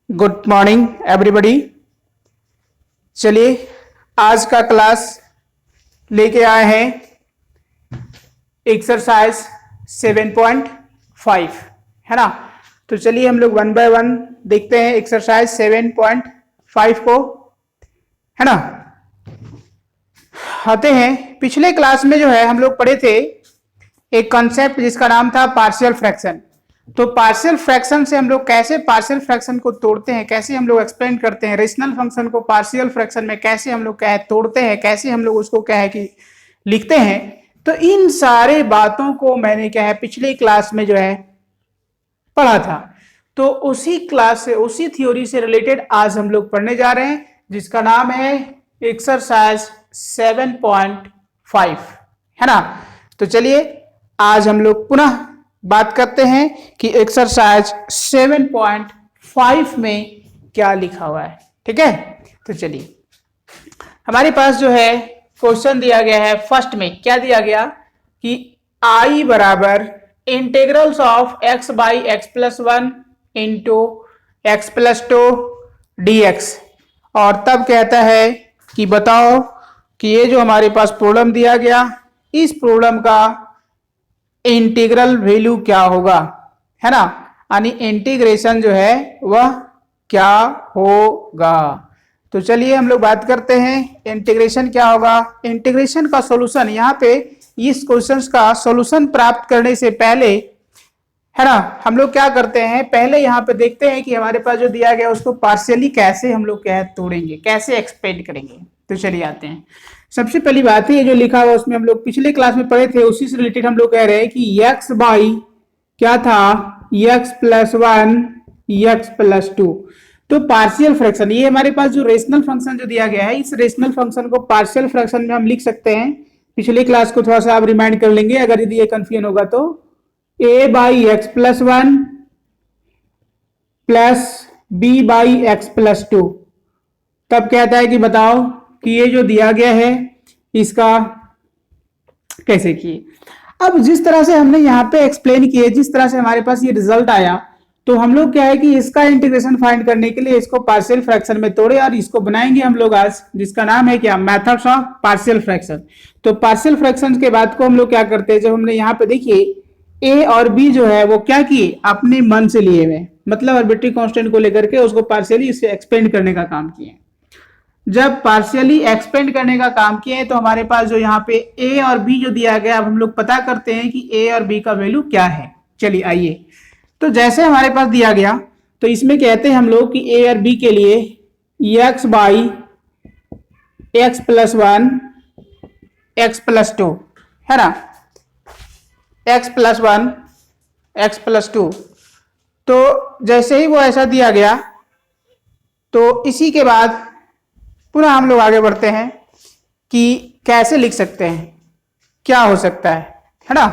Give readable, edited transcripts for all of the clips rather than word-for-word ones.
Good morning everybody. चलिए आज का क्लास लेके आए हैं एक्सरसाइज 7.5 है ना। तो चलिए हम लोग वन बाय वन देखते हैं एक्सरसाइज 7.5 को, है ना। आते हैं, पिछले क्लास में जो है हम लोग पढ़े थे एक कॉन्सेप्ट जिसका नाम था पार्शियल फ्रैक्शन। तो पार्शियल फ्रैक्शन से हम लोग कैसे पार्शियल फ्रैक्शन को तोड़ते हैं, कैसे हम लोग एक्सप्लेन करते हैं, रेशनल फंक्शन को पार्शियल फ्रैक्शन में कैसे हम लोग क्या है तोड़ते हैं, कैसे हम लोग उसको क्या है कि लिखते हैं। तो इन सारे बातों को मैंने क्या है पिछले क्लास में जो है पढ़ा था। तो उसी क्लास से, उसी थ्योरी से रिलेटेड आज हम लोग पढ़ने जा रहे हैं, जिसका नाम है एक्सरसाइज 7.5, है ना। तो चलिए आज हम लोग पुनः बात करते हैं कि एक्सरसाइज 7.5 में क्या लिखा हुआ है, ठीक है। तो चलिए हमारे पास जो है क्वेश्चन दिया गया है। फर्स्ट में क्या दिया गया कि I बराबर integrals of x by x plus 1 into x plus 2 dx, और तब कहता है कि बताओ कि ये जो हमारे पास प्रॉब्लम दिया गया, इस प्रॉब्लम का इंटीग्रल वैल्यू क्या होगा, है ना। यानी इंटीग्रेशन जो है वह क्या होगा। तो चलिए हम लोग बात करते हैं इंटीग्रेशन क्या होगा। इंटीग्रेशन का सॉल्यूशन, यहाँ पे इस क्वेश्चन का सॉल्यूशन प्राप्त करने से पहले, है ना, हम लोग क्या करते हैं, पहले यहाँ पे देखते हैं कि हमारे पास जो दिया गया उसको पार्शियली कैसे हम लोग क्या है तोड़ेंगे, कैसे एक्सपेंड करेंगे। तो चलिए आते हैं। सबसे पहली बात है ये जो लिखा हुआ उसमें हम लोग पिछले क्लास में पढ़े थे, उसी से रिलेटेड हम लोग कह रहे हैं कि x बाई क्या था, x प्लस 1 x प्लस 2। तो पार्शियल फ्रैक्शन, ये हमारे पास जो रेशनल फंक्शन जो दिया गया है, इस रेशनल फंक्शन को पार्शियल फ्रैक्शन में हम लिख सकते हैं। पिछले क्लास को थोड़ा सा आप रिमाइंड कर लेंगे अगर यदि ये कंफ्यूजन होगा तो। a by x plus 1 plus b by x plus 2। तब कहता है कि बताओ कि ये जो दिया गया है इसका कैसे किए। अब जिस तरह से हमने यहाँ पे एक्सप्लेन किए, जिस तरह से हमारे पास ये रिजल्ट आया, तो हम लोग क्या है कि इसका इंटीग्रेशन फाइंड करने के लिए इसको पार्शियल फ्रैक्शन में तोड़े और इसको बनाएंगे हम लोग आज, जिसका नाम है क्या, मेथड्स ऑफ पार्शियल फ्रैक्शन। तो पार्शियल फ्रैक्शन के बाद को हम लोग क्या करते हैं, जब हमने यहाँ पे देखिए a और b जो है वो क्या किए, अपने मन से लिए हुए, मतलब आर्बिट्री कांस्टेंट को लेकर के उसको पार्शियली इससे एक्सपेंड करने का काम किए। जब पार्शियली एक्सपेंड करने का काम किए तो हमारे पास जो यहाँ पे a और b जो दिया गया, अब हम लोग पता करते हैं कि a और b का वैल्यू क्या है। चलिए आइए, तो जैसे हमारे पास दिया गया तो इसमें कहते हैं हम लोग कि a और b के लिए x by x plus 1 x plus 2, है ना, x प्लस 1 एक्स प्लस 2। तो जैसे ही वो ऐसा दिया गया तो इसी के बाद पुनः हम लोग आगे बढ़ते हैं कि कैसे लिख सकते हैं, क्या हो सकता है ना।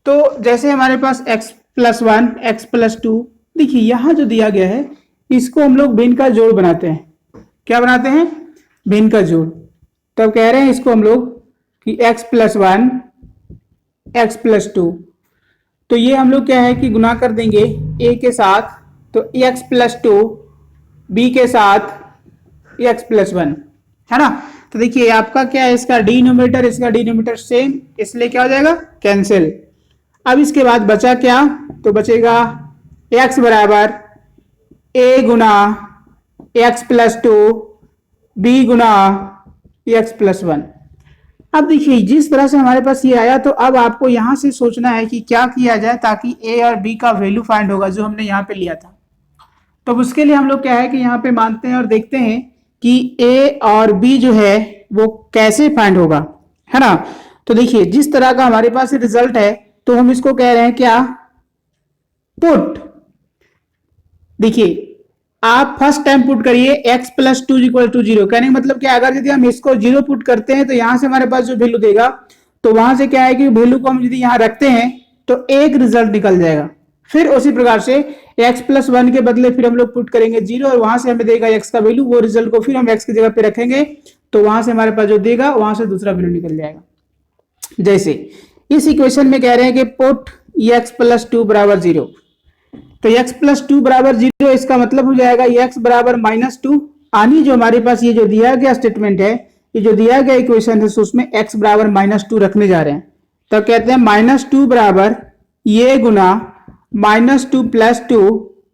तो जैसे हमारे पास x प्लस 1 एक्स प्लस 2, देखिए यहां जो दिया गया है इसको हम लोग भिन्न का जोड़ बनाते हैं। क्या बनाते हैं, भिन्न का जोड़। तब कह रहे हैं इसको हम लोग कि x प्लस 1 एक्स प्लस 2। तो ये हम लोग क्या है कि गुना कर देंगे a के साथ, तो x प्लस 2 b के साथ x प्लस 1, है ना। तो देखिए आपका क्या है, इसका डिनोमिनेटर इसका डिनोमिनेटर सेम, इसलिए क्या हो जाएगा, कैंसिल। अब इसके बाद बचा क्या, तो बचेगा x बराबर a Guna x plus 2 b Guna x plus 1। अब देखिए जिस तरह से हमारे पास ये आया, तो अब आपको यहां से सोचना है कि क्या किया जाए ताकि a और b का वैल्यू फाइंड होगा जो हमने यहाँ पे लिया था। तो उसके लिए हम लोग क्या है कि यहाँ पे मानते हैं और देखते हैं कि a और b जो है वो कैसे फाइंड होगा, है ना। तो देखिए जिस तरह का हमारे पास रिजल्ट है, तो हम इसको कह रहे हैं क्या, पुट। देखिए आप फर्स्ट टाइम पुट करिए x प्लस 2 इक्वल टू 0, कहने का मतलब क्या, अगर यदि हम इसको 0 पुट करते हैं तो यहां से हमारे पास जो वैल्यू देगा, तो वहां से क्या है कि वैल्यू को हम यदि यहां रखते हैं तो एक रिजल्ट निकल जाएगा। फिर उसी प्रकार से x प्लस 1 के बदले फिर हम लोग पुट करेंगे 0 और वहां से हमें देगा x का वैल्यू, वो रिजल्ट को फिर हम x की जगह पे रखेंगे तो वहां से हमारे पास जो देगा वहां से दूसरा वैल्यू निकल जाएगा। जैसे इस इक्वेशन में कह रहे हैं कि पुट x प्लस 2 बराबर 0, तो x प्लस टू बराबर 0, इसका मतलब हो जाएगा x बराबर -2। यानी जो हमारे पास ये जो दिया गया स्टेटमेंट है, ये जो दिया गया इक्वेशन है, उसमें x बराबर -2 रखने जा रहे हैं। तो कहते हैं -2 बराबर ये गुना -2 प्लस 2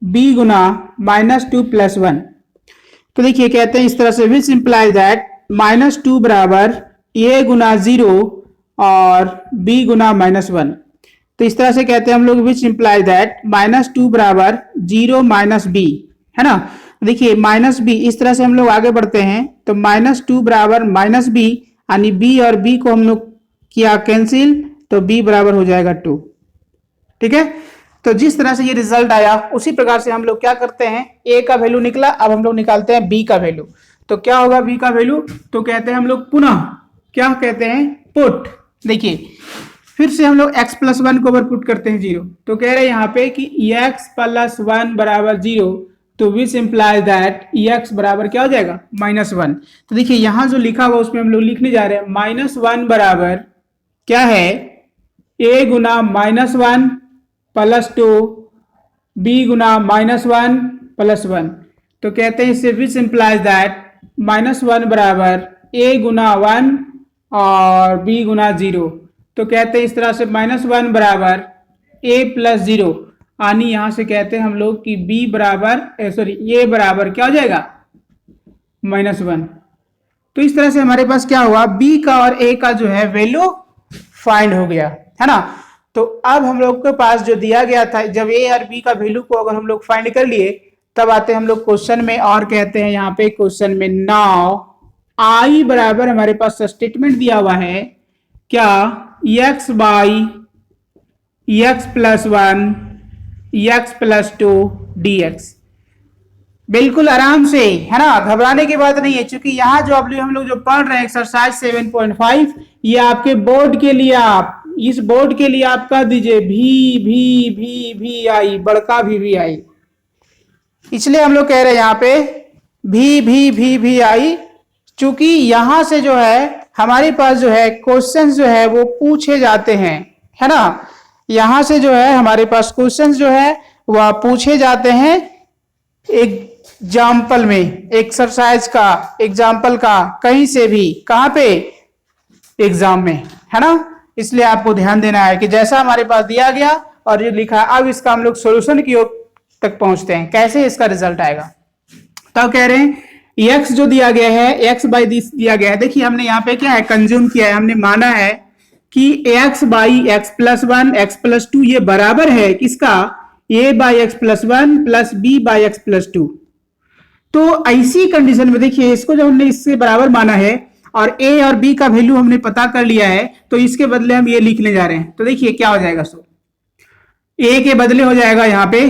b गुना -2 प्लस 1। तो देखिए कहते हैं इस तरह से, विच इंप्लाइज दैट -2 बराबर a गुना 0 और b गुना -1। तो इस तरह से कहते हैं हम लोग, विच इंप्लाइज दैट -2 बराबर 0 माइनस b, है ना। देखिए -b, इस तरह से हम लोग आगे बढ़ते हैं। तो -2 बराबर -b, यानी b और b को हम लोग किया कैंसिल, तो b बराबर हो जाएगा 2। ठीक है, तो जिस तरह से ये रिजल्ट आया उसी प्रकार से हम लोग क्या करते हैं, a का वैल्यू निकला, अब हम लोग निकालते हैं b का वैल्यू। तो क्या होगा b का वैल्यू, तो कहते हैं हम लोग पुनः क्या कहते हैं, पुट। देखिए फिर से हम लोग x प्लस 1 को ओवर पुट करते हैं 0। तो कह रहे हैं यहाँ पे कि x प्लस 1 बराबर 0, तो विच इंप्लाइज दैट x बराबर क्या हो जाएगा, -1। तो देखिए यहाँ जो लिखा हुआ उसमें हम लोग लिखने जा रहे हैं -1 बराबर क्या है, a Guna -1 plus 2 b Guna -1 plus 1। तो कहते हैं इससे विच इंप्लाइज दैट -1 बराबर a गुना 1 और b गुना 0। तो कहते हैं इस तरह से -1 बराबर a प्लस 0, यानी यहां से कहते हैं हम लोग कि b बराबर a बराबर क्या हो जाएगा, -1। तो इस तरह से हमारे पास क्या हुआ, b का और a का जो है वैल्यू फाइंड हो गया, है ना। तो अब हम लोग के पास जो दिया गया था, जब a और b का वैल्यू को अगर हम लोग फाइंड कर लिए, तब आते हैं हम लोग क्वेश्चन में और कहते हैं यहाँ पे क्वेश्चन में, नाउ i बराबर हमारे पास स्टेटमेंट दिया हुआ है क्या, x by x plus 1 x plus 2 dx। बिल्कुल आराम से, है ना, घबराने की बात नहीं है, क्योंकि यहाँ जो हम लोग जो पढ़ रहे हैं एक्सरसाइज 7.5, ये आपके बोर्ड के लिए, आप इस बोर्ड के लिए आप कह दीजिए भी आई, बड़का भी आई। इसलिए हम लोग कह रहे हैं यहाँ पे भी आई, चूंकि यहां से जो है हमारे पास जो है क्वेश्चंस जो है वो पूछे जाते हैं, है ना। यहां से जो है हमारे पास क्वेश्चंस जो है वह पूछे जाते हैं एग्जाम्पल में, एक्सरसाइज का, एग्जाम्पल का, कहीं से भी, कहां पे, एग्जाम में, है ना। इसलिए आपको ध्यान देना है कि जैसा हमारे पास दिया गया और ये लिखा, अब इसका हम लोग सोल्यूशन की ओर तक पहुंचते हैं, कैसे इसका रिजल्ट आएगा। तो क्या कह रहे हैं, x जो दिया गया है, x बाई दिस दिया गया है। देखिए हमने यहाँ पे क्या है, कंज्यूम किया है, हमने माना है कि x by x plus 1 x plus 2 ये बराबर है किसका, a by x plus 1 plus b by x plus 2। तो ऐसी कंडीशन में देखिए, इसको जब हमने इससे बराबर माना है और a और b का वैल्यू हमने पता कर लिया है, तो इसके बदले हम ये लिखने जा रहे हैं। तो देखिए क्या हो जाएगा, सो a के बदले हो जाएगा यहाँ पे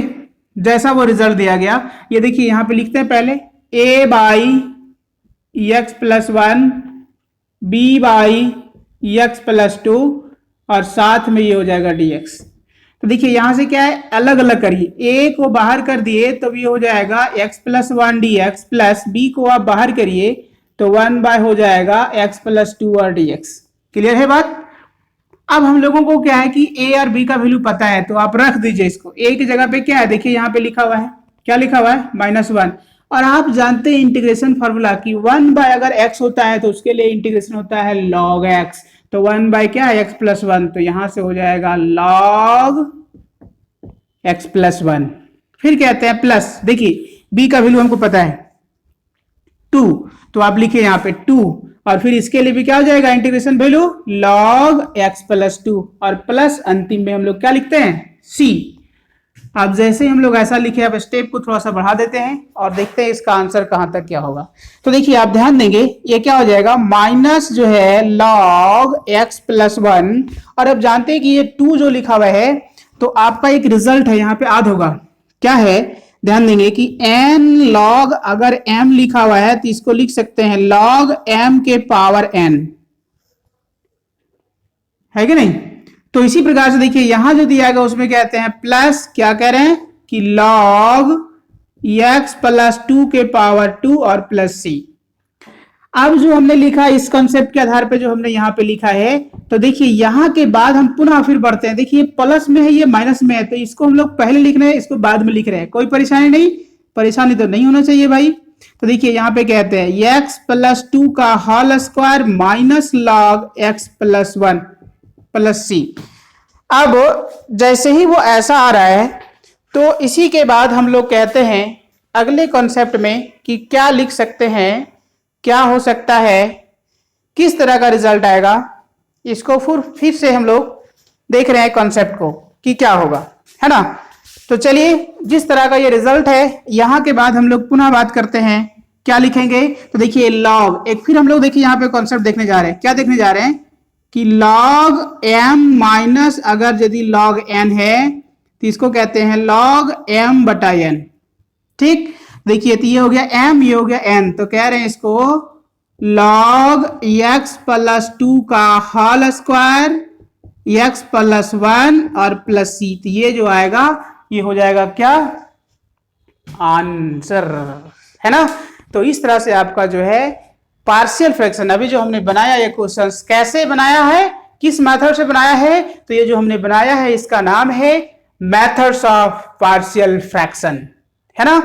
जैसा वो रिजल्ट दिया गया, ये देखिए यहाँ पे लिखते हैं पहले a by x plus 1 b by x plus 2 और साथ में ये हो जाएगा dx। तो देखिए यहां से क्या है, अलग अलग करिए, a को बाहर कर दिए तो ये हो जाएगा x plus 1 dx plus b को आप बाहर करिए तो 1 बाय हो जाएगा x प्लस 2 और dx। क्लियर है बात। अब हम लोगों को क्या है कि a और b का वैल्यू पता है, तो आप रख दीजिए इसको। a की जगह पे क्या है, देखिए यहाँ पे लिखा हुआ है, क्या लिखा हुआ है, -1। और आप जानते हैं इंटीग्रेशन फॉर्मूला की 1 बाय अगर x होता है तो उसके लिए इंटीग्रेशन होता है log x। तो 1 बाय क्या है, x प्लस 1, तो यहां से हो जाएगा log x प्लस 1। फिर कहते हैं प्लस, देखिए b का वैल्यू हमको पता है 2, तो आप लिखिए यहाँ पे 2, और फिर इसके लिए भी क्या हो जाएगा, integration value log x plus 2, और प्लस अंतिम में हम लोग क्या लिखते हैं, c। अब जैसे हम लोग ऐसा लिखे, अब स्टेप को थोड़ा सा बढ़ा देते हैं और देखते हैं इसका आंसर कहां तक क्या होगा। तो देखिए आप ध्यान देंगे, ये क्या हो जाएगा, माइनस जो है log x प्लस 1, और अब जानते हैं कि ये 2 जो लिखा हुआ है, तो आपका एक रिजल्ट है यहाँ पे आद होगा, क्या है, ध्यान देंगे कि n log, अगर m लिखा हुआ है तो इसको लिख सकते हैं log m के पावर n, है कि नहीं। तो इसी प्रकार से देखिए यहां जो दिया गया उसमें कहते हैं प्लस, क्या कह रहे हैं कि log x प्लस 2 के पावर 2 और प्लस c। अब जो हमने लिखा इस कॉन्सेप्ट के आधार पे जो हमने यहाँ पे लिखा है, तो देखिए यहाँ के बाद हम पुनः फिर बढ़ते हैं। देखिए प्लस में है, ये माइनस में है, तो इसको हम लोग पहले लिख रहे हैं, इसको बाद में लिख रहे हैं। कोई परेशानी नहीं, परेशानी तो नहीं होना चाहिए भाई। तो देखिए यहाँ पे कहते हैं x प्लस 2 का whole square minus log x plus 1 plus c। अब जैसे ही वो ऐसा आ रहा है, तो इसी के बाद हम लोग कहते हैं अगले कॉन्सेप्ट में कि क्या लिख सकते हैं, क्या हो सकता है, किस तरह का रिजल्ट आएगा। इसको फिर से हम लोग देख रहे हैं कॉन्सेप्ट को कि क्या होगा, है ना। तो चलिए, जिस तरह का ये रिजल्ट है, यहां के बाद हम लोग पुनः बात करते हैं क्या लिखेंगे। तो देखिए लॉग, एक फिर हम लोग देखिए यहाँ पे कॉन्सेप्ट देखने जा रहे हैं। क्या देखने जा रहे हैं कि log m माइनस, अगर यदि log n है तो इसको कहते हैं log m बटा n। ठीक, देखिए तो ये हो गया m, ये हो गया n, तो कह रहे हैं इसको log x प्लस 2 का होल स्क्वायर x प्लस 1 और प्लस c। तो ये जो आएगा ये हो जाएगा क्या, आंसर, है ना। तो इस तरह से आपका जो है पार्शियल फ्रैक्शन, अभी जो हमने बनाया ये क्वेश्चन कैसे बनाया है, किस मेथड से बनाया है, तो ये जो हमने बनाया है इसका नाम है मेथड्स ऑफ पार्शियल फ्रैक्शन, है ना।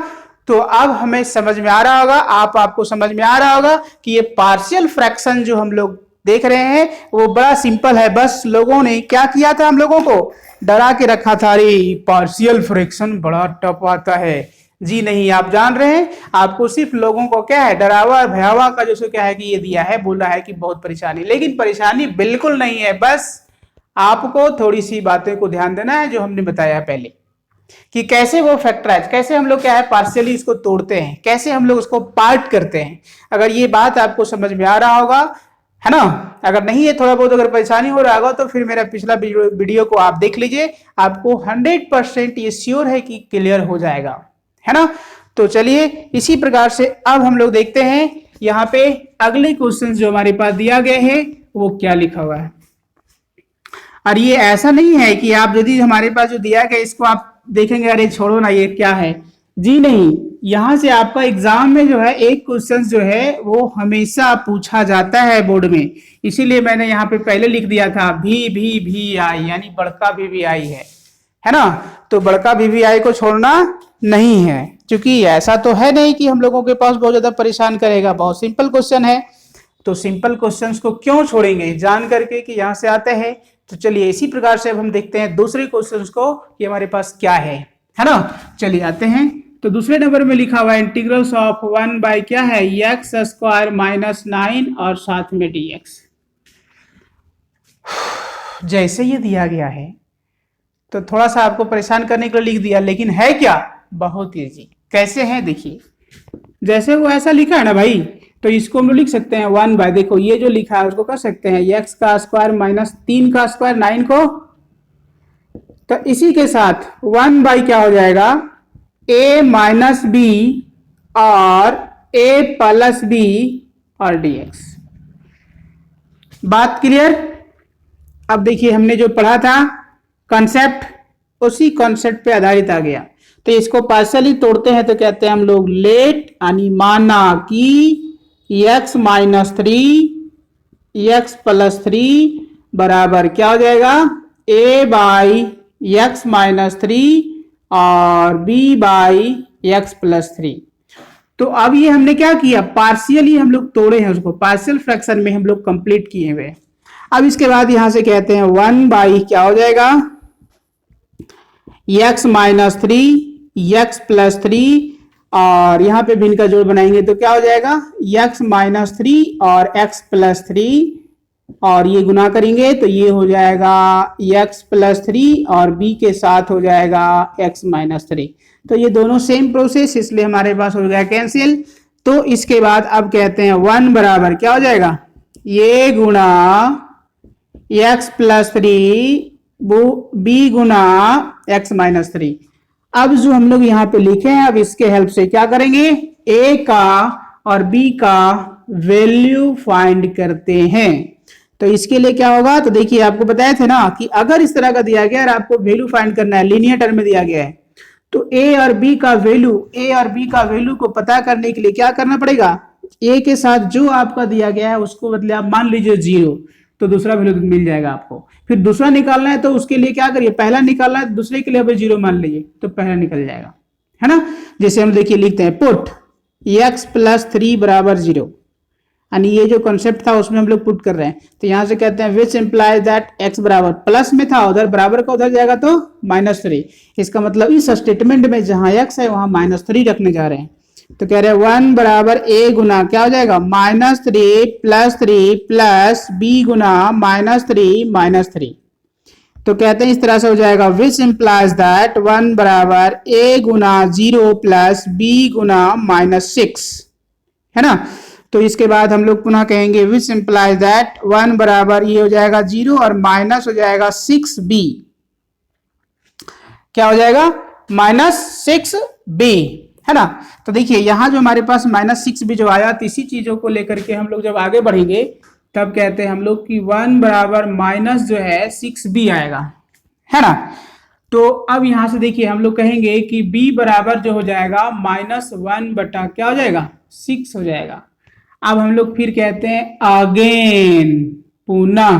तो अब हमें समझ में आ रहा होगा, आपको समझ में आ रहा होगा कि ये पार्शियल फ्रैक्शन जो हम लोग देख रहे हैं वो बड़ा सिंपल है। बस लोगों ने क्या किया था, हम लोगों को डरा के रखा था, अरे पार्शियल फ्रैक्शन बड़ा टफ आता है। जी नहीं, आप जान रहे हैं, आपको सिर्फ लोगों को क्या है, डरावा और भयावा का जो क्या है कि ये दिया है, बोला है कि बहुत परेशानी, लेकिन परेशानी बिल्कुल नहीं है। बस आपको थोड़ी सी बातें को ध्यान देना है जो हमने बताया पहले कि कैसे वो फैक्टराइज, कैसे हम लोग क्या है पार्शियली इसको तोड़ते हैं, कैसे हम लोग उसको पार्ट करते हैं। अगर ये बात आपको समझ में आ रहा होगा, है ना, अगर नहीं है थोड़ा बहुत अगर परेशानी हो रहा होगा तो फिर मेरा पिछला वीडियो को आप देख लीजिए, आपको 100% ये श्योर है कि क्लियर हो जाएगा, है ना। तो चलिए इसी प्रकार से अब हम लोग देखते हैं यहाँ पे अगले क्वेश्चन जो हमारे पास दिया गया है वो क्या लिखा हुआ है। और ये ऐसा नहीं है कि आप यदि हमारे पास जो दिया गया इसको आप देखेंगे अरे छोड़ो ना ये क्या है, जी नहीं, यहां से आपका एग्जाम में जो है एक क्वेश्चन जो है वो हमेशा पूछा जाता है बोर्ड में, इसीलिए मैंने यहाँ पे पहले लिख दिया था भी आई, यानी बड़का भी आई है ना। तो बड़का भी आई को छोड़ना नहीं है, क्योंकि ऐसा तो है नहीं कि हम लोगों के पास बहुत ज्यादा परेशान करेगा, बहुत सिंपल क्वेश्चन है। तो सिंपल क्वेश्चंस को क्यों छोड़ेंगे जान करके कि यहाँ से आते हैं। तो चलिए इसी प्रकार से अब हम देखते हैं दूसरे क्वेश्चंस को कि हमारे पास क्या है ना। चलिए आते हैं, तो दूसरे नंबर में लिखा हुआ है इंटीग्रल्स ऑफ 1 बाय क्या है एक्स स्क्वायर माइनस 9 और साथ में dx। जैसे ये दिया गया है तो थोड़ा सा आपको परेशान करने के लिए लिख दिया, लेकिन है क्या, बहुत इजी। कैसे है देखिए, जैसे वो ऐसा लिखा है ना भाई, तो इसको हम लोग लिख सकते हैं 1 बाय, देखो ये जो लिखा है उसको कर सकते हैं x का स्क्वायर माइनस 3 का स्क्वायर 9 को, तो इसी के साथ 1 बाय क्या हो जाएगा a माइनस बी और a प्लस बी और dx। बात क्लियर। अब देखिए हमने जो पढ़ा था कॉन्सेप्ट, उसी कॉन्सेप्ट पे आधारित आ गया। तो इसको पार्शियली तोड़ते हैं तो कहते हैं हम लोग लेट, यानी माना कि x माइनस 3 x प्लस 3 बराबर क्या हो जाएगा a बाई एक्स माइनस 3 और b बाई एक्स प्लस 3। तो अब ये हमने क्या किया, पार्शियली हम लोग तोड़े हैं उसको, पार्शियल फ्रैक्शन में हम लोग कंप्लीट किए हुए। अब इसके बाद यहां से कहते हैं 1 बाई क्या हो जाएगा x माइनस 3 x प्लस 3 और यहाँ पे भी इनका जोड़ बनाएंगे तो क्या हो जाएगा x माइनस 3 और x प्लस 3 और ये गुना करेंगे तो ये हो जाएगा x प्लस 3 और b के साथ हो जाएगा x माइनस 3। तो ये दोनों सेम प्रोसेस, इसलिए हमारे पास हो गया कैंसिल। तो इसके बाद अब कहते हैं 1 बराबर क्या हो जाएगा ये गुना x प्लस 3 b गुना x माइनस 3। अब जो हम लोग यहाँ पे लिखे हैं, अब इसके हेल्प से क्या करेंगे, a का और b का वैल्यू फाइंड करते हैं। तो इसके लिए क्या होगा, तो देखिए आपको बताया थे ना कि अगर इस तरह का दिया गया और आपको वैल्यू फाइंड करना है, लीनियर टर्म में दिया गया है, तो a और b का वैल्यू को पता करने के लिए क्या करना पड़ेगा, ए के साथ जो आपका दिया गया है उसको बदले आप मान लीजिए 0, तो दूसरा वैल्यू मिल जाएगा आपको। फिर दूसरा निकालना है तो उसके लिए क्या करिए, पहला निकालना है, दूसरे के लिए अब 0 मान लीजिए तो पहला निकल जाएगा, है ना। जैसे हम देखिए लिखते हैं पुट x प्लस 3 बराबर 0, यानी ये जो कॉन्सेप्ट था उसमें हम लोग पुट कर रहे हैं। तो यहां से कहते हैं विच इंप्लाइज दैट x बराबर, प्लस में था उधर बराबर का उधर जाएगा तो -3। इसका मतलब इस स्टेटमेंट में जहां x है वहां -3 रखने जा रहे हैं। तो कह रहे हैं 1 बराबर a गुना क्या हो जाएगा -3 प्लस b गुना -3 तो कहते हैं इस तरह से हो जाएगा विच इंप्लाइज दैट 1 बराबर a गुना 0 प्लस b गुना -6, है ना। तो इसके बाद हम लोग पुनः कहेंगे विच इंप्लाइज दैट 1 बराबर ये हो जाएगा 0 और माइनस हो जाएगा 6b, क्या हो जाएगा -6b, है ना। तो देखिए यहां जो हमारे पास -6b जो आया, तो इसी चीजों को लेकर के हम लोग जब आगे बढ़ेंगे तब कहते हैं हम लोग कि 1 बराबर माइनस जो है 6b आएगा, है ना। तो अब यहां से देखिए हम लोग कहेंगे कि b बराबर जो हो जाएगा -1 बटा क्या हो जाएगा 6 हो जाएगा। अब हम लोग फिर कहते हैं अगेन, पुनः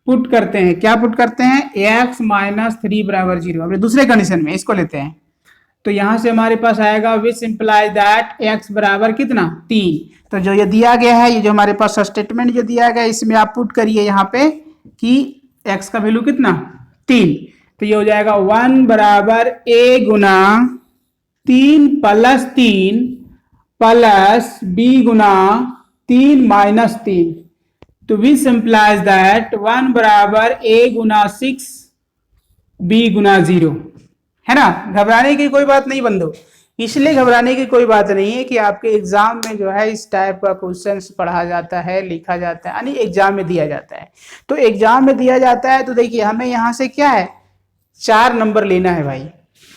पुट करते हैं, क्या पुट करते हैं x -3 बराबर 0। अब दूसरे कंडीशन में इसको लेते हैं, तो यहां से हमारे पास आएगा विच इंप्लाइज दैट x बराबर कितना 3। तो जो ये दिया गया है, ये जो हमारे पास स्टेटमेंट जो दिया गया है इसमें आप पुट करिए यहाँ पे कि x का वैल्यू कितना 3। तो ये हो जाएगा 1 बराबर a गुना 3 प्लस b गुना 3 -3। तो विच इंप्लाइज दैट 1 बराबर a गुना 6 b गुना 0, है ना। घबराने की कोई बात नहीं बंधु, इसलिए घबराने की कोई बात नहीं है कि आपके एग्जाम में जो है इस टाइप का क्वेश्चंस पढ़ा जाता है, लिखा जाता है, यानी एग्जाम में दिया जाता है। तो एग्जाम में दिया जाता है तो देखिए हमें यहाँ से क्या है 4 नंबर लेना है भाई।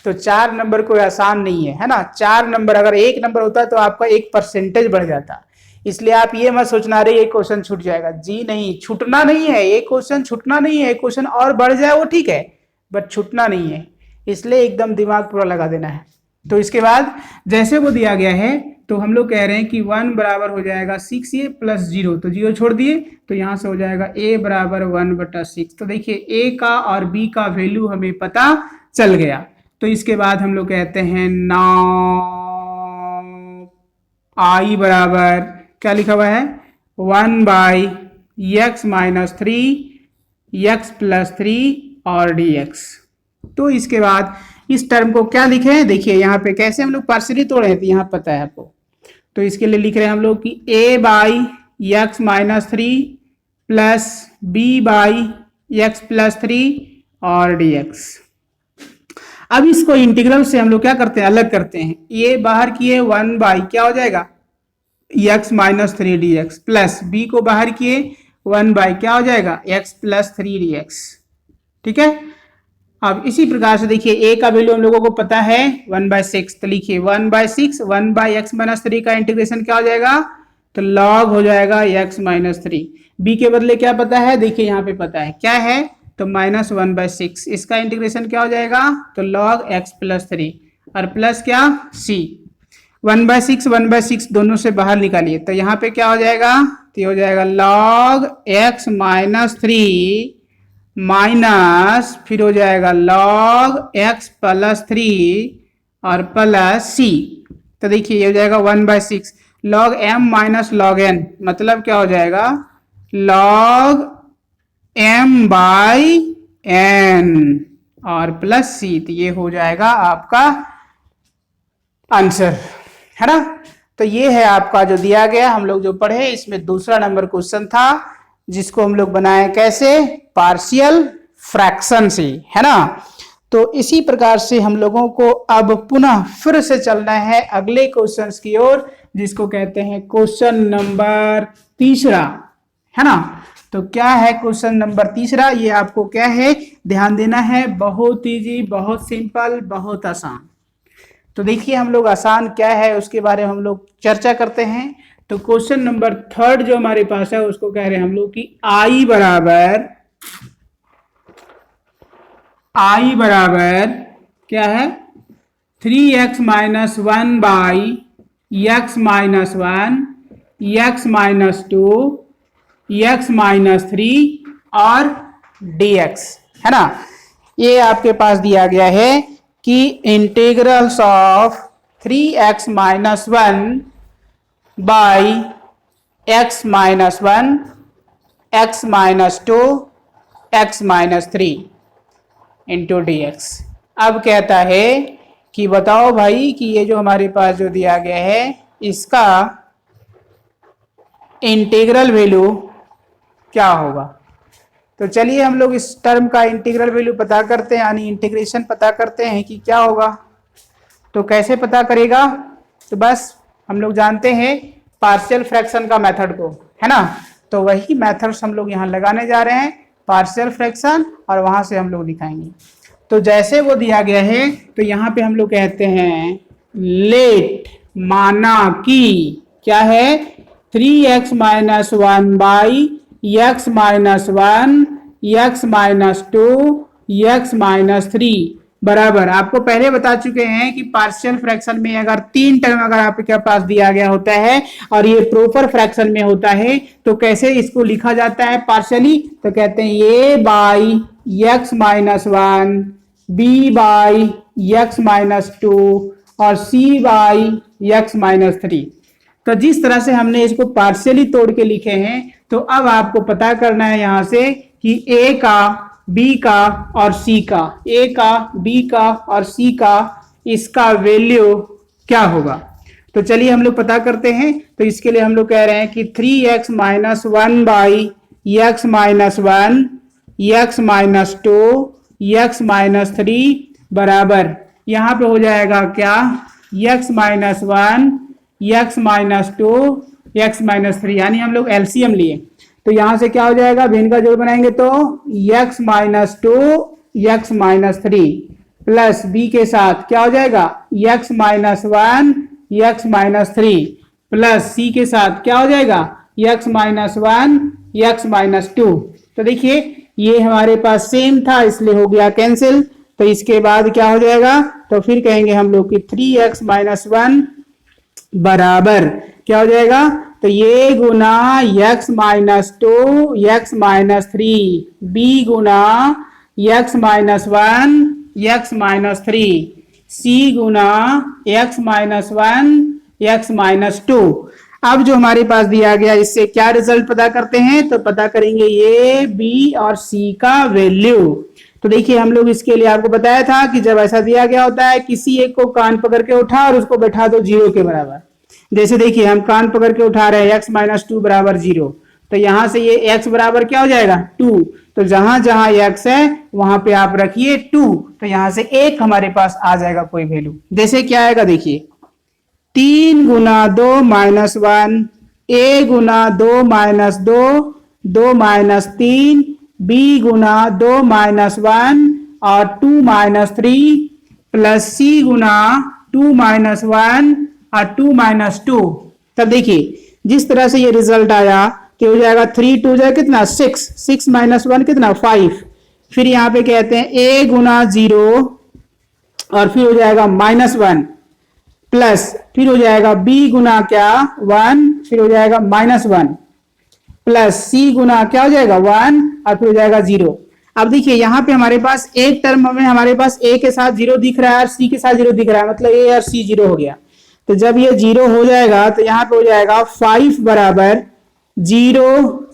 तो 4 नंबर कोई आसान नहीं है, है ना। 4 नंबर, अगर 1 नंबर होता तो आपका 1% बढ़ जाता। इसलिए आप ये मत सोचना रहे ये क्वेश्चन छूट जाएगा, जी नहीं, छूटना नहीं है, ये क्वेश्चन छूटना नहीं है। क्वेश्चन और बढ़ जाए वो ठीक है, बट छूटना नहीं है, इसलिए एकदम दिमाग पूरा लगा देना है। तो इसके बाद जैसे वो दिया गया है तो हम लोग कह रहे हैं कि 1 बराबर हो जाएगा 6a प्लस 0, तो 0 छोड़ दिए तो यहाँ से हो जाएगा a बराबर 1 बटा 6। तो देखिए a का और b का वैल्यू हमें पता चल गया। तो इसके बाद हम लोग कहते हैं नाउ i बराबर क्या लिखा हुआ है 1 by x minus 3 x plus 3 और dx। तो इसके बाद इस टर्म को क्या लिखे हैं, देखिए यहाँ पे कैसे हम लोग पार्शियली तोड़े हैं, तो यहाँ पता है आपको। तो इसके लिए लिख रहे हैं हम लोग कि a by x minus 3 plus b by x plus 3 और dx। अब इसको इंटीग्रल से हम लोग क्या करते हैं, अलग करते हैं। ये बाहर किए 1 बाई क्या हो जाएगा x minus 3 dx plus b को बाहर किए 1 बाई क्या हो जाएगा x प्लस 3 dx, ठीक है। अब इसी प्रकार से देखिए a का वैल्यू हम लोगों को पता है 1/6, तो लिखिए 1/6 1 बाई एक्स माइनस 3 का इंटीग्रेशन क्या हो जाएगा, तो log हो जाएगा x माइनस 3। b के बदले क्या पता है, देखिए यहाँ पे पता है क्या है, तो -1/6, इसका इंटीग्रेशन क्या हो जाएगा, तो log x प्लस 3 और प्लस क्या c। 1/6 दोनों से बाहर निकालिए, तो यहाँ पे क्या हो जाएगा, तो ये हो जाएगा log x माइनस 3 माइनस फिर हो जाएगा log x प्लस 3 और प्लस c। तो देखिए ये हो जाएगा 1/6 log m minus log n, मतलब क्या हो जाएगा log m बाई n और प्लस c। तो ये हो जाएगा आपका आंसर, है ना। तो ये है आपका जो दिया गया, हम लोग जो पढ़े इसमें दूसरा नंबर क्वेश्चन था, जिसको हम लोग बनाए कैसे, पार्शियल फ्रैक्शन से, है ना। तो इसी प्रकार से हम लोगों को अब पुनः फिर से चलना है अगले क्वेश्चंस की ओर, जिसको कहते हैं क्वेश्चन नंबर तीसरा, है ना। तो क्या है क्वेश्चन नंबर तीसरा, ये आपको क्या है ध्यान देना है, बहुत इजी, बहुत सिंपल, बहुत आसान। तो देखिए हम लोग आसान क्या है उसके बारे में हम लोग चर्चा करते हैं। तो क्वेश्चन नंबर थर्ड जो हमारे पास है उसको कह रहे हैं हम लोग कि i बराबर क्या है 3x minus 1 by x minus 1, x minus 2, x minus 3 और dx, है ना। ये आपके पास दिया गया है कि integrals of 3x minus 1 by x minus 1, x minus 2, x minus 3 into dx। अब कहता है कि बताओ भाई कि ये जो हमारे पास जो दिया गया है इसका इंटीग्रल वैल्यू क्या होगा। तो चलिए हम लोग इस टर्म का इंटीग्रल वैल्यू पता करते हैं, यानी इंटीग्रेशन पता करते हैं कि क्या होगा। तो कैसे पता करेगा, तो बस हम लोग जानते हैं पार्शियल फ्रैक्शन का मेथड को, है ना। तो वही मेथड्स हम लोग यहाँ लगाने जा रहे हैं, पार्शियल फ्रैक्शन, और वहां से हम लोग दिखाएंगे। तो जैसे वो दिया गया है तो यहाँ पे हम लोग कहते हैं लेट, माना कि क्या है 3x minus 1 by x minus 1, x minus 2, x minus 3 बराबर, आपको पहले बता चुके हैं कि पार्शियल फ्रैक्शन में अगर तीन टर्म अगर आपके पास दिया गया होता है और ये प्रॉपर फ्रैक्शन में होता है तो कैसे इसको लिखा जाता है पार्शियली, तो कहते हैं a by x minus 1, b by x minus 2 और c बाई x माइनस 3। तो जिस तरह से हमने इसको पार्शियली तोड़ के लिखे हैं, तो अब आपको पता करना है यहां से कि a का, b का और c का, a का, b का और c का इसका वैल्यू क्या होगा। तो चलिए हम लोग पता करते हैं। तो इसके लिए हम लोग कह रहे हैं कि 3x minus 1 by x minus 1, x minus 2, x minus 3 बराबर, यहाँ पे हो जाएगा क्या x minus 1, x minus 2, x minus 3, यानी हम लोग एलसीएम लिए। तो यहां से क्या हो जाएगा, भिन्न का जोड़ बनाएंगे तो x minus 2, x minus 3 plus b के साथ क्या हो जाएगा x minus 1, x minus 3 plus c के साथ क्या हो जाएगा x माइनस 1, x माइनस 2। तो देखिए ये हमारे पास सेम था इसलिए हो गया कैंसिल। तो इसके बाद क्या हो जाएगा, तो फिर कहेंगे हम लोग कि 3x माइनस 1 बराबर क्या हो जाएगा, तो ये गुना x minus 2, x minus 3, b गुना x minus 1, x minus 3, c गुना x माइनस 1, x माइनस 2। अब जो हमारे पास दिया गया इससे क्या रिजल्ट पता करते हैं, तो पता करेंगे a, b और c का वैल्यू। तो देखिए हम लोग इसके लिए आपको बताया था कि जब ऐसा दिया गया होता है किसी एक को कान पकड़ के उठा और उसको बैठा दो 0 के बराबर। जैसे देखिए हम कान पकड़ के उठा रहे हैं x माइनस 2 बराबर 0, तो यहां से ये x बराबर क्या हो जाएगा 2। तो जहां जहां x है वहां पे आप रखिए 2, तो यहां से 1 हमारे पास आ जाएगा कोई वैल्यू। जैसे क्या आएगा देखिए 3 गुना 2 minus 1, a Guna 2 minus 2, 2 minus 3, b Guna 2 minus 1 और 2 माइनस 3 प्लस c गुना 2 माइनस 1 और 2 माइनस 2। तब देखिए जिस तरह से ये रिजल्ट आया कि हो जाएगा 3 2 जाए कितना 6, 6 माइनस 1 कितना 5। फिर यहाँ पे कहते हैं a गुना 0 और फिर हो जाएगा माइनस 1 प्लस फिर हो जाएगा b गुना क्या 1, फिर हो जाएगा माइनस 1 प्लस c गुना क्या हो जाएगा 1 और फिर हो जाएगा 0। अब देखिए यहाँ पे हमारे पास एक टर्म में हमारे पास a के साथ 0 दिख रहा है और c के साथ 0 दिख रहा है, मतलब a और c 0 हो गया। तो जब ये 0 हो जाएगा तो यहाँ पे हो जाएगा 5 बराबर 0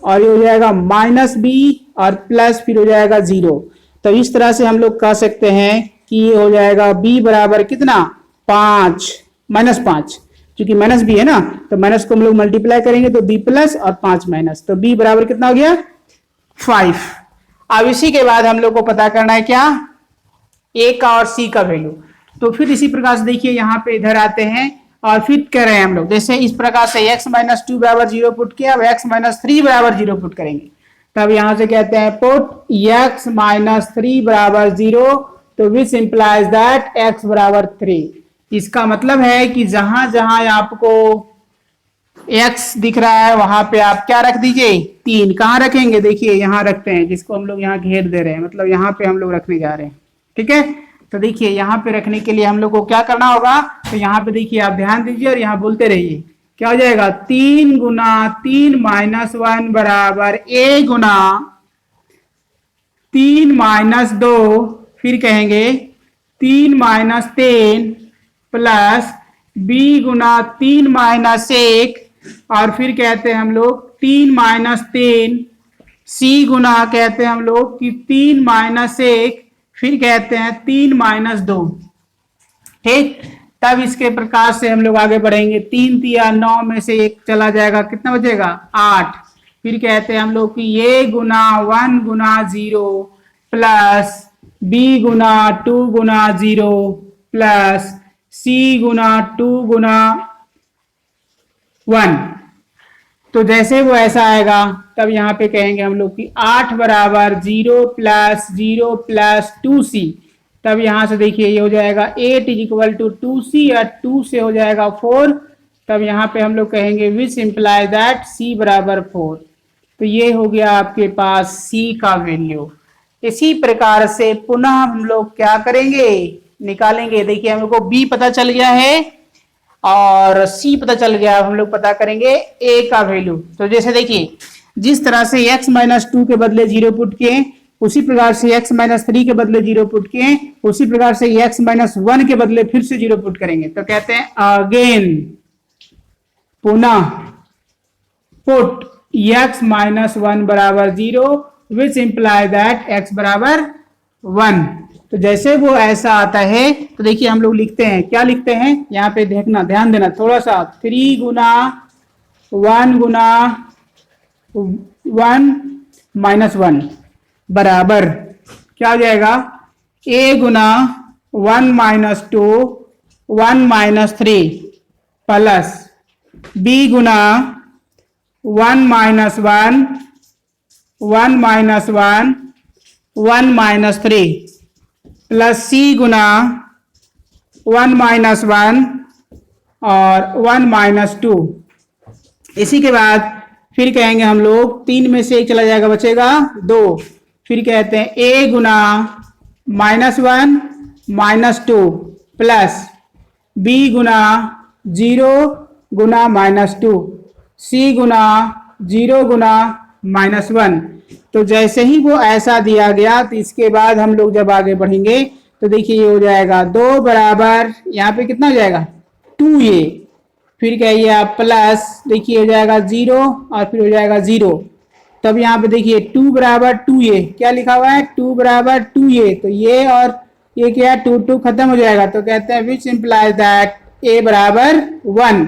और ये हो जाएगा माइनस b और प्लस फिर हो जाएगा 0। तो इस तरह से हम लोग कह सकते हैं कि ये हो जाएगा b बराबर कितना 5 माइनस 5, क्योंकि माइनस b है ना, तो माइनस को हम लोग मल्टीप्लाई करेंगे तो b प्लस और 5 माइनस, तो b बराबर कितना हो गया 5। अब इसी के बाद हम लोग को पता करना है क्या a का और c का वैल्यू। तो फिर इसी प्रकार से देखिए यहाँ पे इधर आते हैं और फिर कह रहे हैं हम लोग जैसे इस प्रकार से x माइनस 2 बराबर 0 पुट किया, अब x माइनस 3 बराबर 0 पुट करेंगे। तब यहां से कहते हैं पुट x माइनस 3 बराबर 0, तो विच इंप्लाइज दैट x बराबर 3। इसका मतलब है कि जहां जहां आपको x दिख रहा है वहां पे आप क्या रख दीजिए 3। कहां रखेंगे देखिए यहाँ रखते हैं, जिसको हम लोग यहाँ घेर दे रहे हैं, मतलब यहाँ पे हम लोग रखने जा रहे हैं। ठीक है, तो देखिए यहाँ पे रखने के लिए हम लोग को क्या करना होगा, तो यहाँ पे देखिए आप ध्यान दीजिए और यहाँ बोलते रहिए। क्या हो जाएगा, 3 गुना 3 माइनस 1 बराबर a गुना 3 माइनस 2, फिर कहेंगे 3 माइनस 3 प्लस b गुना 3 माइनस 1, और फिर कहते हैं हम लोग 3 माइनस 3, c गुना कहते हैं हम लोग कि 3 माइनस 1, फिर कहते हैं 3 माइनस 2। ठीक, तब इसके प्रकार से हम लोग आगे बढ़ेंगे। 3 तिया 9 में से 1 चला जाएगा, कितना बचेगा 8। फिर कहते हैं हम लोग कि ये गुना 1 गुना 0 प्लस b गुना 2 गुना 0 प्लस c गुना 2 गुना 1। तो जैसे वो ऐसा आएगा तब यहाँ पे कहेंगे हम लोग कि 8 बराबर 0 प्लस 2c। तब यहां से देखिए ये हो जाएगा 8 इज इक्वल टू 2c, और 2 से हो जाएगा 4। तब यहाँ पे हम लोग कहेंगे विच इम्प्लाई दैट c बराबर 4। तो ये हो गया आपके पास c का वैल्यू। इसी प्रकार से पुनः हम लोग क्या करेंगे, निकालेंगे। देखिए हम लोग को b पता चल गया है और c पता चल गया, हम लोग पता करेंगे a का वैल्यू। तो जैसे देखिए जिस तरह से x माइनस 2 के बदले 0 पुट किए, उसी प्रकार से x माइनस 3 के बदले 0 पुट किए, उसी प्रकार से x माइनस 1 के बदले फिर से 0 पुट करेंगे। तो कहते हैं अगेन, पुनः पुट x माइनस 1 बराबर 0 विच इंप्लाई दैट x बराबर 1। तो जैसे वो ऐसा आता है तो देखिए हम लोग लिखते हैं, क्या लिखते हैं यहाँ पे देखना, ध्यान देना थोड़ा सा। 3 गुना 1 गुना 1 माइनस 1 बराबर क्या हो जाएगा, a Guna 1 minus 2 1 minus 3 plus b Guna 1 minus 1 1 minus 1 1 minus 3 plus c Guna 1 minus 1 और 1 माइनस 2। इसी के बाद फिर कहेंगे हम लोग 3 में से 1 चला जाएगा, बचेगा 2। फिर कहते हैं a Guna minus 1 minus 2 plus b Guna 0 Guna minus 2 c Guna 0 Guna minus 1। तो जैसे ही वो ऐसा दिया गया तो इसके बाद हम लोग जब आगे बढ़ेंगे तो देखिए ये हो जाएगा 2 बराबर यहाँ पे कितना हो जाएगा 2a, फिर कहिए आप प्लस देखिए हो जाएगा 0 और फिर हो जाएगा 0। तब यहाँ पे देखिए 2 बराबर 2a, क्या लिखा हुआ है 2 बराबर 2a, तो ये और ये क्या है 2 2 खत्म हो जाएगा। तो कहते हैं विच इम्प्लाइज दैट a बराबर 1।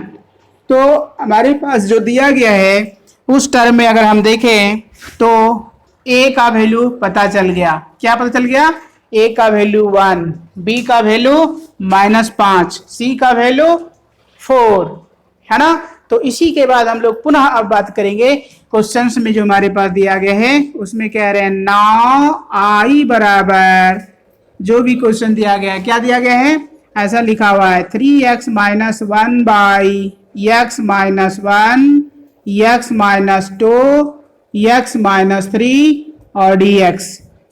तो हमारे पास जो दिया गया है उस टर्म में अगर हम देखें तो a का वैल्यू पता चल गया। क्या पता चल गया, a का वैल्यू 1, b का वैल्यू -5, c का वैल्यू 4, है ना। तो इसी के बाद हम लोग पुनः अब बात करेंगे क्वेश्चंस में जो हमारे पास दिया गया है उसमें कह रहे हैं नाउ i बराबर, जो भी क्वेश्चन दिया गया है क्या दिया गया है, ऐसा लिखा हुआ है 3x minus 1 by x minus 1 x minus 2 x minus 3 और dx।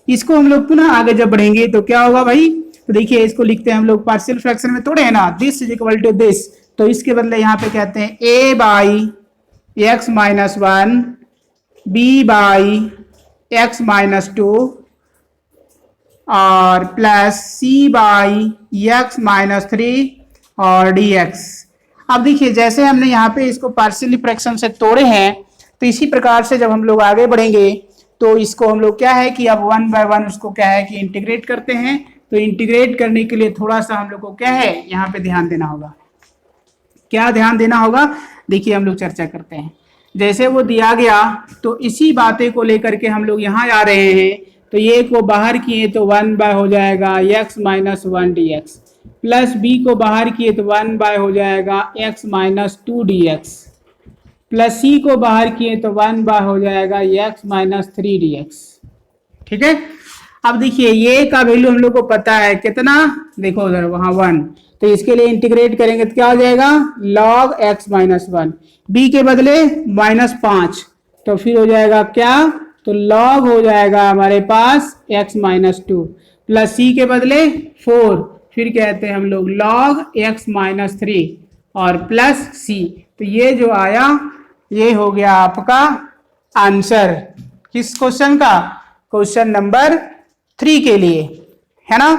इसको हम लोग पुनः आगे जब बढ़ेंगे तो क्या होगा भाई, तो देखिए इसको लिखते हैं हम लोग पार्शियल फ्रैक्शन में थोड़े है ना, this is equal to this. तो इसके बदले यहाँ पे कहते हैं a by x minus 1 b by x minus 2 और plus c by x minus 3 और dx। अब देखिए जैसे हमने यहाँ पे इसको पार्शियल फ्रैक्शन से तोड़े हैं तो इसी प्रकार से जब हम लोग आगे बढ़ेंगे तो इसको हम लोग क्या है कि अब 1 बाय 1 उसको क्या है कि इंटीग्रेट करते हैं। तो इंटीग्रेट करने के लिए थोड़ा सा हम लोग को क्या है यहाँ पे ध्यान देना होगा। क्या ध्यान देना होगा, देखिए हम लोग चर्चा करते हैं। जैसे वो दिया गया तो इसी बातें को लेकर के हम लोग यहाँ आ रहे हैं। तो ये को बाहर किए तो 1 बाय हो जाएगा x minus 1 dx, plus b को बाहर किए तो 1 बाय हो जाएगा x minus 2 dx, plus c को बाहर किए तो 1 बाय हो जाएगा x माइनस 3 dx। ठीक है। अब देखिए ये का वैल्यू हम लोग को पता है कितना, देखो उधर वहां 1, तो इसके लिए इंटीग्रेट करेंगे तो क्या हो जाएगा log x माइनस 1, b के बदले -5, तो फिर हो जाएगा क्या, तो log हो जाएगा हमारे पास x माइनस 2, प्लस सी के बदले 4, फिर कहते हैं हम लोग log x माइनस 3 और प्लस सी। तो ये जो आया ये हो गया आपका आंसर किस क्वेश्चन का, क्वेश्चन नंबर 3 के लिए, है ना।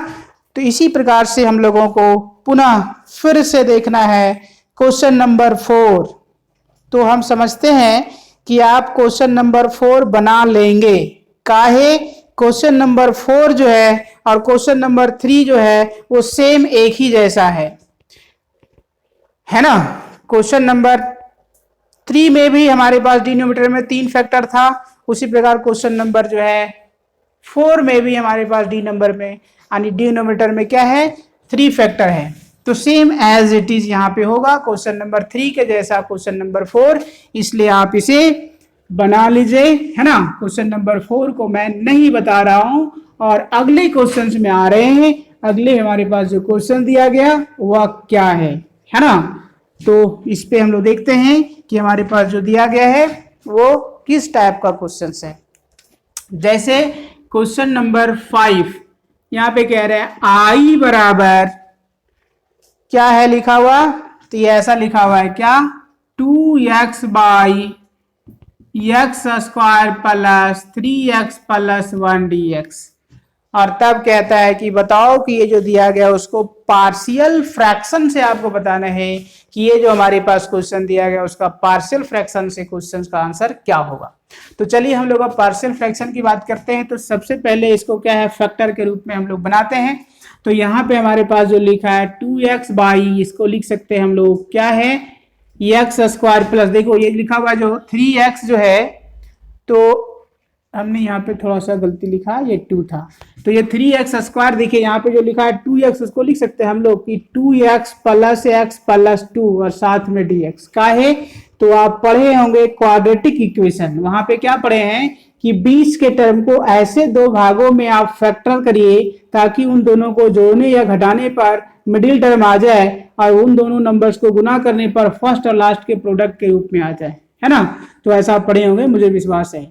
तो इसी प्रकार से हम लोगों को पुनः फिर से देखना है क्वेश्चन नंबर 4। तो हम समझते हैं कि आप क्वेश्चन नंबर 4 बना लेंगे। काहे, क्वेश्चन नंबर 4 जो है और क्वेश्चन नंबर 3 जो है वो सेम एक ही जैसा है ना। क्वेश्चन नंबर 3 में भी हमारे पास डिनोमिनेटर में 3 फैक्टर था, उसी प्रकार क्वेश्चन नंबर जो है 4 में भी हमारे पास डी नंबर में यानी डिनोमिनेटर में क्या है, 3 फैक्टर है। तो सेम एज इट इज यहाँ पे होगा क्वेश्चन नंबर 3 के जैसा क्वेश्चन नंबर 4, इसलिए आप इसे बना लीजिए, है ना। क्वेश्चन नंबर 4 को मैं नहीं बता रहा हूं और अगले क्वेश्चंस में आ रहे हैं। अगले हमारे पास जो क्वेश्चन दिया गया वह क्या है ना। तो इस पे हम लोग देखते हैं कि हमारे पास जो दिया गया है वो किस टाइप का क्वेश्चन है। जैसे क्वेश्चन नंबर 5 यहाँ पे कह रहे हैं आई बराबर क्या है लिखा हुआ, तो ये ऐसा लिखा हुआ है क्या, 2x by x square plus 3x plus 1 dx। और तब कहता है कि बताओ कि ये जो दिया गया उसको पार्शियल फ्रैक्शन से आपको बताना है कि ये जो हमारे पास क्वेश्चन दिया गया उसका पार्शियल फ्रैक्शन से क्वेश्चन का आंसर क्या होगा। तो चलिए हम लोग अब पार्शियल फ्रैक्शन की बात करते हैं। तो सबसे पहले इसको क्या है, फैक्टर के रूप में हम लोग बनाते हैं। तो यहाँ पे हमारे पास जो लिखा है 2x बाई, इसको लिख सकते हैं हम लोग क्या है, एक्स स्क्वायर प्लस, देखो ये लिखा हुआ जो 3x जो है, तो हमने यहाँ पे थोड़ा सा गलती लिखा, ये 2 था, तो ये 3x स्क्वायर, देखिए यहाँ पे जो लिखा है 2x, उसको लिख सकते हैं हम लोग कि 2x प्लस x प्लस 2 और साथ में dx का है। तो आप पढ़े होंगे क्वाड्रेटिक इक्वेशन, वहां पे क्या पढ़े हैं कि बीच के टर्म को ऐसे दो भागों में आप फैक्टर करिए ताकि उन दोनों को जोड़ने या घटाने पर मिडिल टर्म आ जाए और उन दोनों नंबर्स को गुना करने पर फर्स्ट और लास्ट के प्रोडक्ट के रूप में आ जाए, है ना। तो ऐसा आप पढ़े होंगे, मुझे विश्वास है।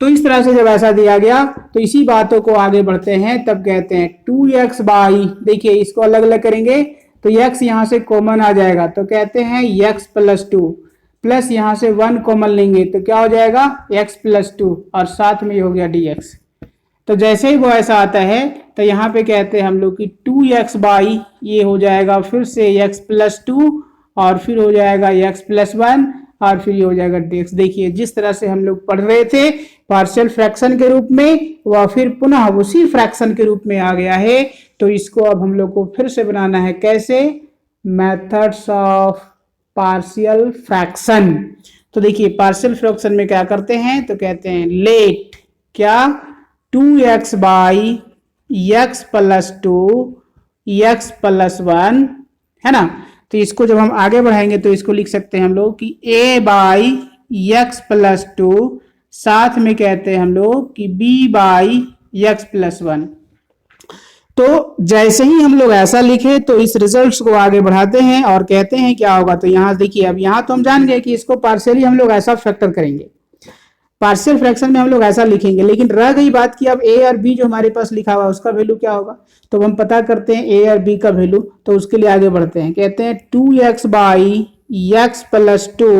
तो इस तरह से जब ऐसा दिया गया तो इसी बातों को आगे बढ़ते हैं, तब कहते हैं 2x बाई, देखिए इसको अलग अलग करेंगे तो x यहां से कॉमन आ जाएगा, तो कहते हैं x प्लस 2 प्लस यहां से 1 कॉमन लेंगे तो क्या हो जाएगा x प्लस 2 और साथ में ये हो गया dx। तो जैसे ही वो ऐसा आता है तो यहाँ पे कहते हैं हम लोग कि 2x बाई, ये हो जाएगा फिर से x प्लस 2 और फिर हो जाएगा x प्लस 1 और फिर ये हो जाएगा dx। देखिए जिस तरह से हम लोग पढ़ रहे थे पार्शियल फ्रैक्शन के रूप में, वह फिर पुनः उसी फ्रैक्शन के रूप में आ गया है। तो इसको अब हम लोग को फिर से बनाना है, कैसे, मेथड्स ऑफ पार्शियल फ्रैक्शन। तो देखिए पार्शियल फ्रैक्शन में क्या करते हैं, तो कहते हैं लेट क्या 2x by x plus 2 x plus 1, है ना। तो इसको जब हम आगे बढ़ाएंगे तो इसको लिख सकते हैं हम लोग कि a बाई एक्स प्लस 2, साथ में कहते हैं हम लोग कि b बाई एक्स प्लस 1। तो जैसे ही हम लोग ऐसा लिखे तो इस रिजल्ट्स को आगे बढ़ाते हैं और कहते हैं क्या होगा। तो यहाँ देखिए, अब यहाँ तो हम जान गए कि इसको पार्शियली हम लोग ऐसा फैक्टर करेंगे, पार्शियल फ्रैक्शन में हम लोग ऐसा लिखेंगे, लेकिन रह गई बात कि अब a और b जो हमारे पास लिखा हुआ है उसका वैल्यू क्या होगा। तो हम पता करते हैं a और b का वैल्यू, तो उसके लिए आगे बढ़ते हैं। कहते हैं 2x by x plus 2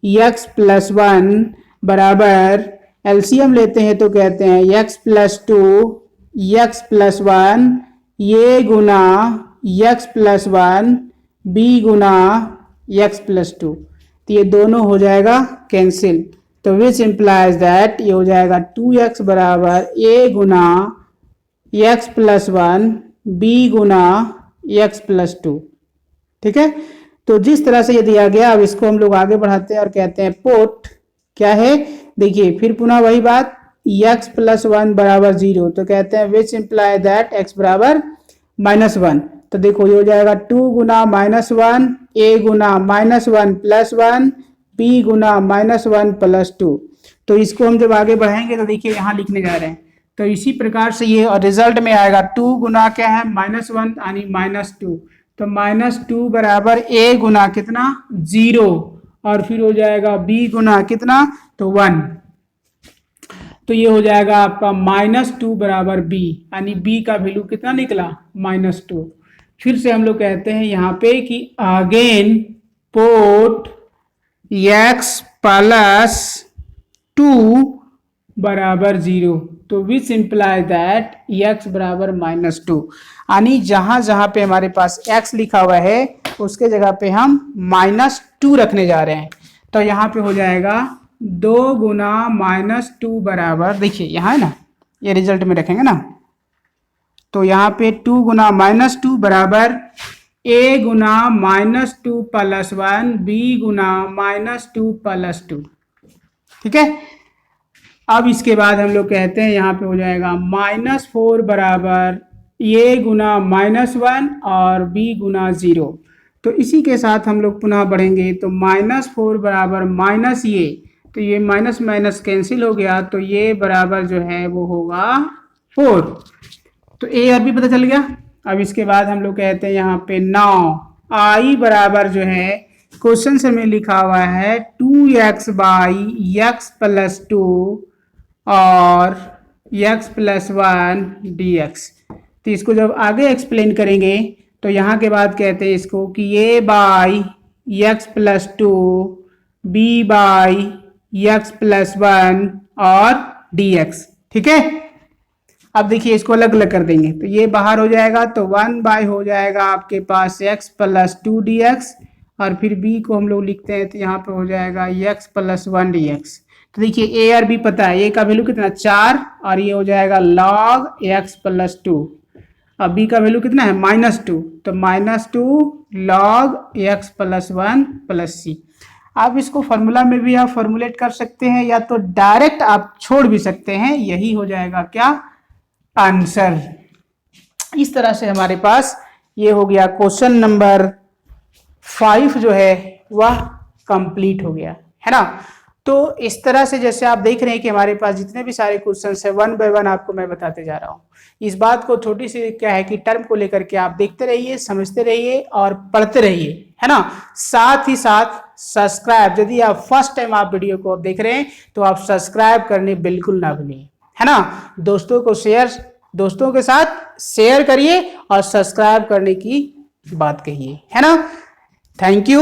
x plus 1 बराबर, एलसीएम लेते हैं तो कहते हैं x प्लस 2 एक्स प्लस 1 ये गुना x प्लस 1 b गुना x प्लस 2। तो ये दोनों हो जाएगा कैंसिल, तो विच इम्प्लाइज दैट ये हो जाएगा 2x बराबर a Guna x plus 1 b Guna x plus 2। ठीक है, तो जिस तरह से ये दिया गया अब इसको हम लोग आगे बढ़ाते हैं और कहते हैं पुट क्या है, देखिए फिर पुनः वही बात, x प्लस 1 बराबर 0, तो कहते हैं विच इम्प्लाई दैट x बराबर -1। तो देखो ये हो जाएगा 2 गुना -1 a Guna -1 plus 1 b Guna -1 plus 2। तो इसको हम जब आगे बढ़ाएंगे तो देखिए यहाँ लिखने जा रहे हैं, तो इसी प्रकार से ये रिजल्ट में आएगा 2 गुना क्या है -1 यानी -2, तो -2 बराबर a गुना कितना 0 और फिर हो जाएगा b गुना कितना तो 1। तो ये हो जाएगा आपका -2 बराबर b, यानी b का वैल्यू कितना निकला -2। फिर से हम लोग कहते हैं यहाँ पे कि अगेन पुट x प्लस 2 बराबर 0, तो विच इम्प्लाई दैट x बराबर -2, यानी जहां जहां पे हमारे पास x लिखा हुआ है उसके जगह पे हम -2 रखने जा रहे हैं। तो यहाँ पे हो जाएगा 2 गुना -2 बराबर, देखिए यहाँ है ना, ये रिजल्ट में रखेंगे ना, तो यहाँ पे 2 गुना -2 बराबर a Guna -2 plus 1 b Guna -2 plus 2। ठीक है, अब इसके बाद हम लोग कहते हैं यहाँ पे हो जाएगा -4 बराबर a गुना -1 और b गुना 0। तो इसी के साथ हम लोग पुनः बढ़ेंगे, तो -4 बराबर माइनस ये, तो ये माइनस माइनस कैंसिल हो गया, तो ये बराबर जो है वो होगा 4। तो a और b पता चल गया। अब इसके बाद हम लोग कहते हैं यहाँ पे 9 i बराबर जो है क्वेश्चन से में लिखा हुआ है 2x बाई x प्लस 2 और x प्लस 1 dx। तो इसको जब आगे एक्सप्लेन करेंगे तो यहाँ के बाद कहते हैं इसको कि a by x plus 2 b by x plus 1 और dx। ठीक है, अब देखिए इसको अलग अलग कर देंगे, तो ये बाहर हो जाएगा, तो 1 बाई हो जाएगा आपके पास x प्लस 2 dx, और फिर b को हम लोग लिखते हैं तो यहाँ पे हो जाएगा x प्लस 1 dx। तो देखिए a और b पता है, a का वैल्यू कितना 4 और ये हो जाएगा log x प्लस 2, अब b का वैल्यू कितना है -2, तो -2 log x plus 1 plus c। आप इसको फॉर्मूला में भी आप फॉर्मुलेट कर सकते हैं या तो डायरेक्ट आप छोड़ भी सकते हैं, यही हो जाएगा क्या आंसर। इस तरह से हमारे पास ये हो गया क्वेश्चन नंबर 5 जो है वह कंप्लीट हो गया है ना। तो इस तरह से जैसे आप देख रहे हैं कि हमारे पास जितने भी सारे क्वेश्चन है 1 बाय 1 आपको मैं बताते जा रहा हूँ। इस बात को छोटी सी क्या है कि टर्म को लेकर के आप देखते रहिए, समझते रहिए और पढ़ते रहिए, है ना। साथ ही साथ सब्सक्राइब, यदि आप फर्स्ट टाइम आप वीडियो को देख रहे हैं तो आप सब्सक्राइब करने बिल्कुल ना भूलिए, है ना। दोस्तों के साथ शेयर करिए और सब्सक्राइब करने की बात कहिए, है ना। थैंक यू,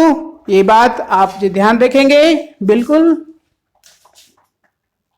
ये बात आप जो ध्यान रखेंगे बिल्कुल